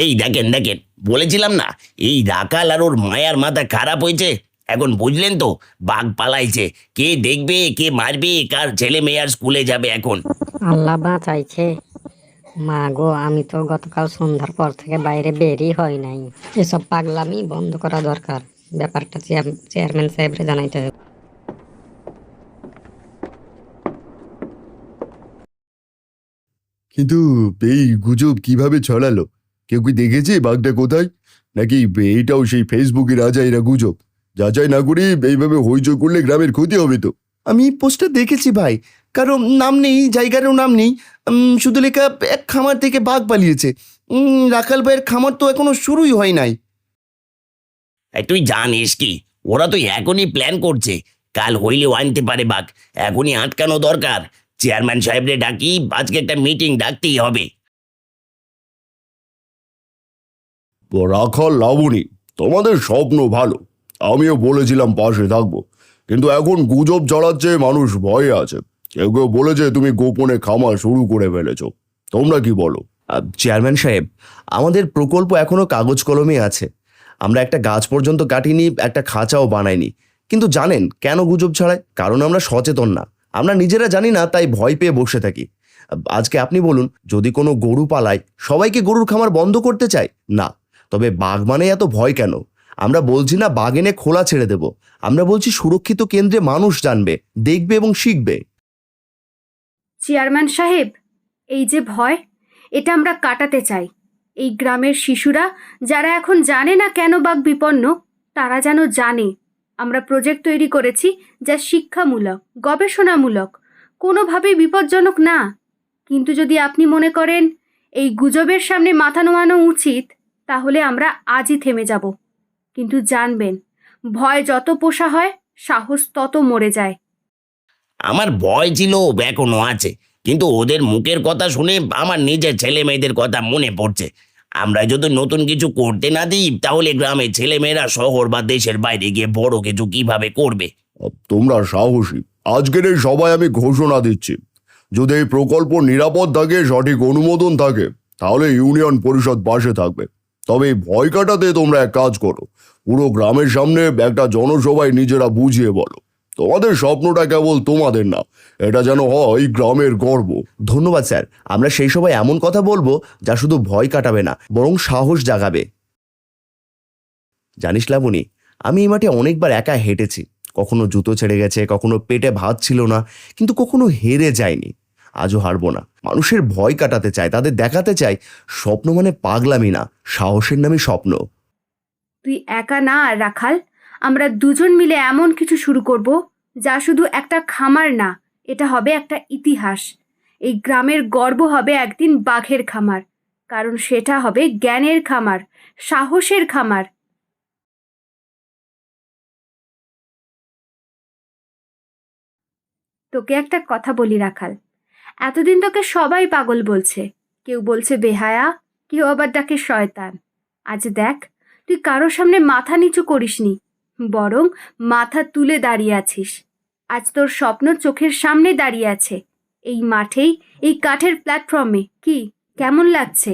এই দেখেন দেখেন, বলেছিলাম না এই রাখাল আর ওর মায়ার মাথা খারাপ হয়েছে। এখন বুঝলেন তো, বাঘ পালাইছে, কে দেখবে, কে মারবে, কার ছেলে মেয়ে আর স্কুলে যাবে এখন। আল্লাহ বাঁচাইছে। মা গো, আমি তো গতকাল সন্ধ্যার পর থেকে বাইরে বেরই হয় নাই। এসব পাগলামি বন্ধ করা দরকার। ব্যাপারটা চেয়ারম্যান সাহেবরে জানাইতে হবে। কিন্তু এই গুজব কিভাবে ছড়ালো? কেউ কি দেখেছে বাঘটা কোথায়? নাকি এইটাও সেই ফেসবুকে রাজাইরা গুজব? যাচাই না করে এইভাবে হইচই করলে গ্রামের ক্ষতি হবে তো। আমি পোস্টটা দেখেছি ভাই, কারো নাম নেই, জায়গারও নাম নেই, শুধু লেখা এক খামার থেকে বাঘ পালিয়েছে। রাখাল ভাইয়ের খামার তো এখনো শুরুই হয় নাই। তুই জানিস কি, ওরা তো এখনই প্ল্যান করছে, কাল হইলেও আনতে পারে বাঘ। এখনই আটকানো দরকার। চেয়ারম্যান সাহেবরে ডাকি, আজকে একটা মিটিং ডাকতেই হবে। রাখাল, লাবণী, তোমাদের স্বপ্ন ভালো, আমিও বলেছিলাম পাশে থাকবো, কিন্তু এখন গুজব ছড়াচ্ছে, মানুষ ভয়ে আছে। কেউ কেউ বলেছে তুমি গোপনে খামার শুরু করে ফেলেছো। তোমরা কি বলো? চেয়ারম্যান সাহেব, আমাদের প্রকল্প এখনো কাগজ কলমে আছে। আমরা একটা গাছ পর্যন্ত কাটিনি, একটা খাঁচাও বানাইনি। কিন্তু জানেন কেন গুজব ছড়ায়? কারণ আমরা সচেতন না, আমরা নিজেরা জানি না, তাই ভয় পেয়ে বসে থাকি। আজকে আপনি বলুন, যদি কোনো গরু পালায়, সবাইকে গরুর খামার বন্ধ করতে চায় না। তবে বাঘ মানে এত ভয় কেন? আমরা বলছি না বাঘ এনে খোলা ছেড়ে দেব, আমরা বলছি সুরক্ষিত কেন্দ্রে মানুষ জানবে, দেখবে এবং শিখবে। চেয়ারম্যান সাহেব, এই যে ভয়, এটা আমরা কাটাতে চাই। এই গ্রামের শিশুরা যারা এখন জানে না কেন বাঘ বিপন্ন, তারা যেন জানে। আমরা প্রজেক্ট তৈরি করেছি যা শিক্ষামূলক, গবেষণামূলক, কোনোভাবেই বিপজ্জনক না। কিন্তু যদি আপনি মনে করেন এই গুজবের সামনে মাথা নোয়ানো উচিত, তাহলে আমরা আজই থেমে যাব। কিন্তু জানবেন, ভয় যত পোষা হয়, সাহস তত মরে যায়। আমার ভয় ছিল, এখনো আছে, কিন্তু ওদের মুখের কথা শুনে আমার নিজের ছেলে মেয়েদের কথা মনে পড়ছে। আমরা যদি নতুন কিছু করতে না দিই, তাহলে গ্রামের ছেলে মেয়েরা শহর বা দেশের বাইরে গিয়ে বড় কিছু কিভাবে করবে? তোমরা সাহসী। আজকের এই সবাই আমি ঘোষণা দিচ্ছি, যদি এই প্রকল্প নিরাপদ থাকে, সঠিক অনুমোদন থাকে, তাহলে ইউনিয়ন পরিষদ পাশে থাকবে। তবে এই ভয় কাটাতে তোমরা এক কাজ করো, পুরো গ্রামের সামনে একটা জনসভায় নিজেরা বুঝিয়ে বলো তোমাদের স্বপ্নটা কেবল তোমাদের না, এটা যেন হয় গ্রামের গর্ব। ধন্যবাদ স্যার, আমরা সেই সবাই এমন কথা বলবো যা শুধু ভয় কাটাবে না, বরং সাহস জাগাবে। জানিস লাবণী, আমি এই মাঠে অনেকবার একা হেঁটেছি। কখনো জুতো ছেড়ে গেছে, কখনো পেটে ভাত ছিল না, কিন্তু কখনো হেরে যায়নি। আজও হারবো না। মানুষের ভয় কাটাতে চায়, তাদের দেখাতে চায় স্বপ্ন মানে পাগলামি না, সাহসের নামই স্বপ্ন। তুই একা না রাখাল, আমরা দুজন মিলে এমন কিছু শুরু করব যা শুধু একটা খামার না, এটা হবে একটা ইতিহাস। এই গ্রামের গর্ব হবে একদিন বাঘের খামার, কারণ সেটা হবে জ্ঞানের খামার, সাহসের খামার। তোকে একটা কথা বলি রাখাল, এতদিন তোকে সবাই পাগল বলছে, কেউ বলছে বেহায়া, কেউ আবার ডাকে শয়তান। আজ দেখ, তুই কারোর সামনে মাথা নিচু করিসনি, বরং মাথা তুলে দাঁড়িয়ে আছিস। আজ তোর স্বপ্ন চোখের সামনে দাঁড়িয়ে আছে, এই মাঠেই, এই কাঠের প্ল্যাটফর্মে। কি কেমন লাগছে?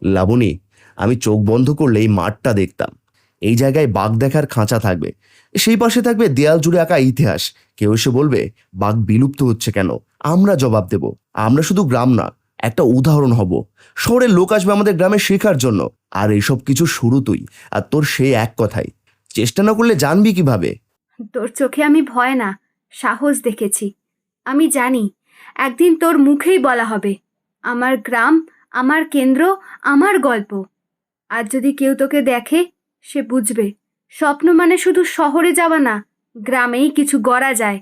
লাবণী, আমি চোখ বন্ধ করলে এই মাঠটা দেখতাম। এই জায়গায় বাঘ দেখার খাঁচা থাকবে, সেই পাশে থাকবে দেয়াল জুড়ে আঁকা ইতিহাস। কেউ এসে বলবে বাঘ বিলুপ্ত হচ্ছে কেন, আমরা জবাব দেব। আমরা শুধু গ্রাম না, একটা উদাহরণ হব। শহরের লোক আসবে আমাদের গ্রামে শেখার জন্য। আর এইসব কিছু শুরু তুই, আর তোর সেই এক কথাই। চেষ্টা না করলে জানবি কিভাবে? তোর চোখে আমি ভয় না, সাহস দেখেছি। আমি জানি একদিন তোর মুখেই বলা হবে, আমার গ্রাম, আমার কেন্দ্র, আমার গল্প। আর যদি কেউ তোকে দেখে, সে বুঝবে স্বপ্ন মানে শুধু শহরে যাওয়া না, গ্রামেই কিছু গড়া যায়।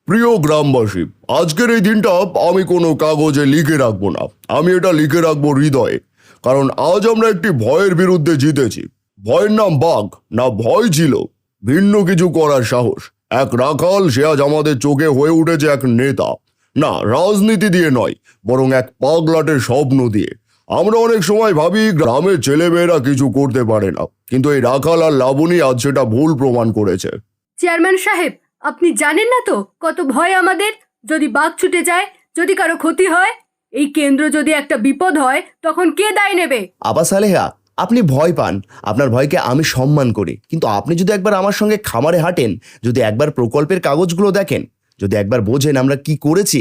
প্রিয় গ্রামবাসী, আজকের এই দিনটা আমি কোনো কাগজে লিখে রাখবো না, আমি এটা লিখে রাখবো হৃদয়ে। কারণ আজ আমরা একটি ভয়ের বিরুদ্ধে জিতেছি। ভয়ের নাম বাঘ না, ভয় ছিল ভিন্ন কিছু করার সাহস। এক রাখাল, সে আজ আমাদের চোখে হয়ে উঠেছে এক নেতা। না, রাজনীতি দিয়ে নয়, বরং এক পাগলাটের স্বপ্ন দিয়ে। আমরা অনেক সময় ভাবি গ্রামের ছেলেমেয়েরা কিছু করতে পারে না, কিন্তু এই রাখাল আর লাবণী আজ সেটা ভুল প্রমাণ করেছে। চেয়ারম্যান সাহেব, আপনি জানেন না তো কত ভয় আমাদের। যদি বাঘ ছুটে যায়, যদি কারো ক্ষতি হয়, এই কেন্দ্র যদি একটা বিপদ হয়, তখন কে দায় নেবে? আবা সালেহা, আপনি ভয় পান, আপনার ভয়কে আমি সম্মান করি, কিন্তু আপনি যদি একবার আমার সঙ্গে খামারে হাঁটেন, যদি একবার প্রকল্পের কাগজগুলো দেখেন, যদি একবার বোঝেন আমরা কি করেছি,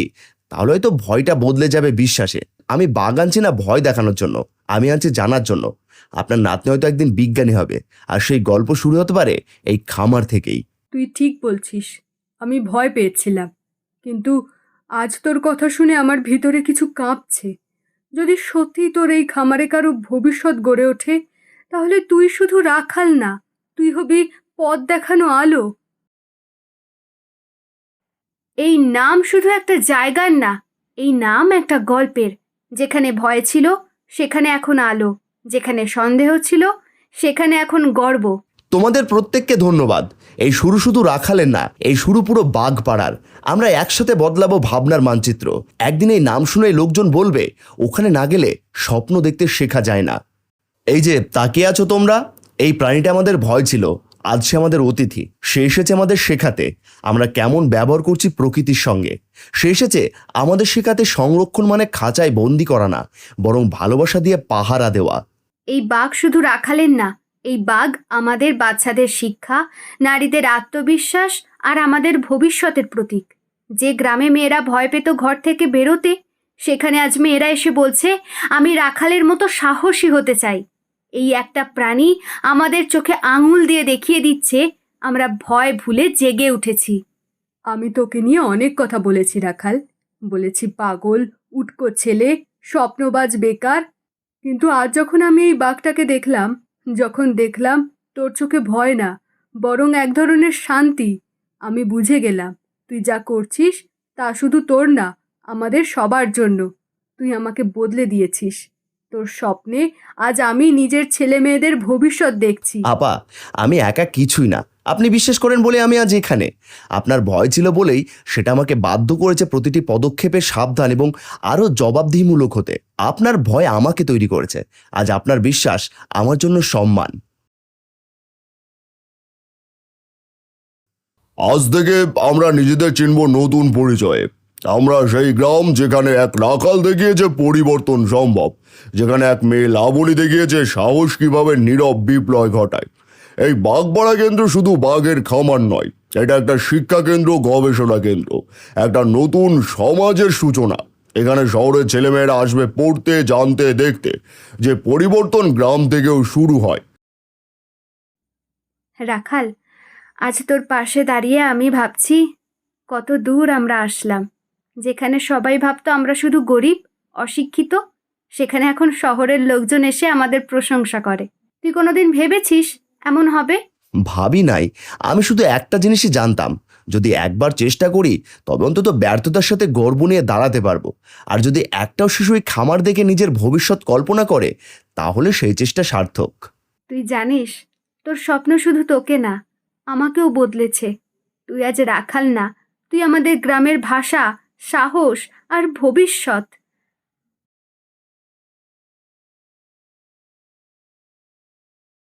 তাহলে হয়তো ভয়টা বদলে যাবে বিশ্বাসে। আমি বাগ আনছি না ভয় দেখানোর জন্য, আমি আনছি জানার জন্য। আপনার নাতনি হয়তো একদিন বিজ্ঞানী হবে, আর সেই গল্প শুরু হতে পারে এই খামার থেকেই। তুই ঠিক বলছিস, আমি ভয় পেয়েছিলাম, কিন্তু আজ তোর কথা শুনে আমার ভিতরে কিছু কাঁপছে। যদি সত্যি তোর এই খামারে কারো ভবিষ্যৎ গড়ে ওঠে, তাহলে তুই শুধু রাখাল না, তুই হবি পথ দেখানো আলো। এই নাম শুধু একটা জায়গার না, এই নাম একটা গল্পের। যেখানে ভয় ছিল সেখানে এখন আলো, যেখানে সন্দেহ ছিল সেখানে এখন গর্ব। তোমাদের প্রত্যেককে ধন্যবাদ। এই শুরু শুধু রাখালেন না, এই শুরু পুরো বাগপাড়ার। আমরা একসাথে বদলাবো ভাবনার মানচিত্র। একদিন এই নাম শুনে লোকজন বলবে, ওখানে না গেলে স্বপ্ন দেখতে শেখা যায় না। এই যে তাকিয়ে আছো তোমরা, এই প্রাণীটা আমাদের ভয় ছিল, আজ সে আমাদের অতিথি। সে এসেছে আমাদের শেখাতে আমরা কেমন ব্যবহার করছি প্রকৃতির সঙ্গে। সে এসেছে আমাদের শেখাতে সংরক্ষণ মানে খাঁচায় বন্দি করা না, বরং ভালোবাসা দিয়ে পাহারা দেওয়া। এই বাঘ শুধু রাখালেন না, এই বাঘ আমাদের বাচ্চাদের শিক্ষা, নারীদের আত্মবিশ্বাস আর আমাদের ভবিষ্যতের প্রতীক। যে গ্রামে মেয়েরা ভয় পেত ঘর থেকে বেরোতে, সেখানে আজ মেয়েরা এসে বলছে, আমি রাখালের মতো সাহসী হতে চাই। এই একটা প্রাণী আমাদের চোখে আঙুল দিয়ে দেখিয়ে দিচ্ছে আমরা ভয় ভুলে জেগে উঠেছি। আমি তোকে নিয়ে অনেক কথা বলেছি রাখাল, বলেছি পাগল, উটকো ছেলে, স্বপ্নবাজ, বেকার। কিন্তু আজ যখন আমি এই বাঘটাকে দেখলাম, যখন দেখলাম তোর চোখে ভয় না, বরং এক ধরনের শান্তি, আমি বুঝে গেলাম তুই যা করছিস তা শুধু তোর না, আমাদের সবার জন্য। তুই আমাকে বদলে দিয়েছিস। তোর স্বপ্নে আজ আমি নিজের ছেলে মেয়েদের ভবিষ্যৎ দেখছি। আপা, আমি একা কিছুই না, আপনি বিশ্বাস করেন বলে আমি আজ এখানে। আপনার ভয় ছিল বলেই সেটা আমাকে বাধ্য করেছে প্রতিটি পদক্ষেপে সাবধান এবং আরও জবাবদিহিমূলক হতে। আপনার ভয় আমাকে তৈরি করেছে, আজ আপনার বিশ্বাস আমার জন্য সম্মান। আজ থেকে আমরা নিজেদের চিনব নতুন পরিচয়ে। আমরা সেই গ্রাম যেখানে এক রাখাল দেখিয়েছে পরিবর্তন সম্ভব, যেখানে এক মেয়ে লাবণী দেখিয়েছে সাহস কিভাবে নীরব বিপ্লব ঘটায়। এই বাগবাড়া কেন্দ্র শুধু বাঘের খামার নয়, এটা একটা শিক্ষা কেন্দ্র, গবেষণা কেন্দ্র, একটা নতুন সমাজের সূচনা। এখানে শহরের ছেলেমেয়েরা আসবে পড়তে, জানতে, দেখতে যে পরিবর্তন গ্রাম থেকেও শুরু হয়। রাখাল, আজ তোর পাশে দাঁড়িয়ে আমি ভাবছি কত দূর আমরা আসলাম। যেখানে সবাই ভাবতো আমরা শুধু গরিব, অশিক্ষিত, সেখানে এখন শহরের লোকজন এসে আমাদের প্রশংসা করে। তুই কোনোদিন ভেবেছিস এমন হবে? ভাবি নাই। আমি শুধু একটা জিনিসই জানতাম, যদি একবার চেষ্টা করি তবে অন্তত ব্যর্থতার সাথে গর্ব নিয়ে দাঁড়াতে পারবো। আর যদি একটাও শিশুই খামার দেখে নিজের ভবিষ্যৎ কল্পনা করে, তাহলে সেই চেষ্টা সার্থক। তুই জানিস, তোর স্বপ্ন শুধু তোকে না, আমাকেও বদলেছে। তুই আজ রাখাল না, তুই আমাদের গ্রামের ভাষা, সাহস আর ভবিষ্যৎ।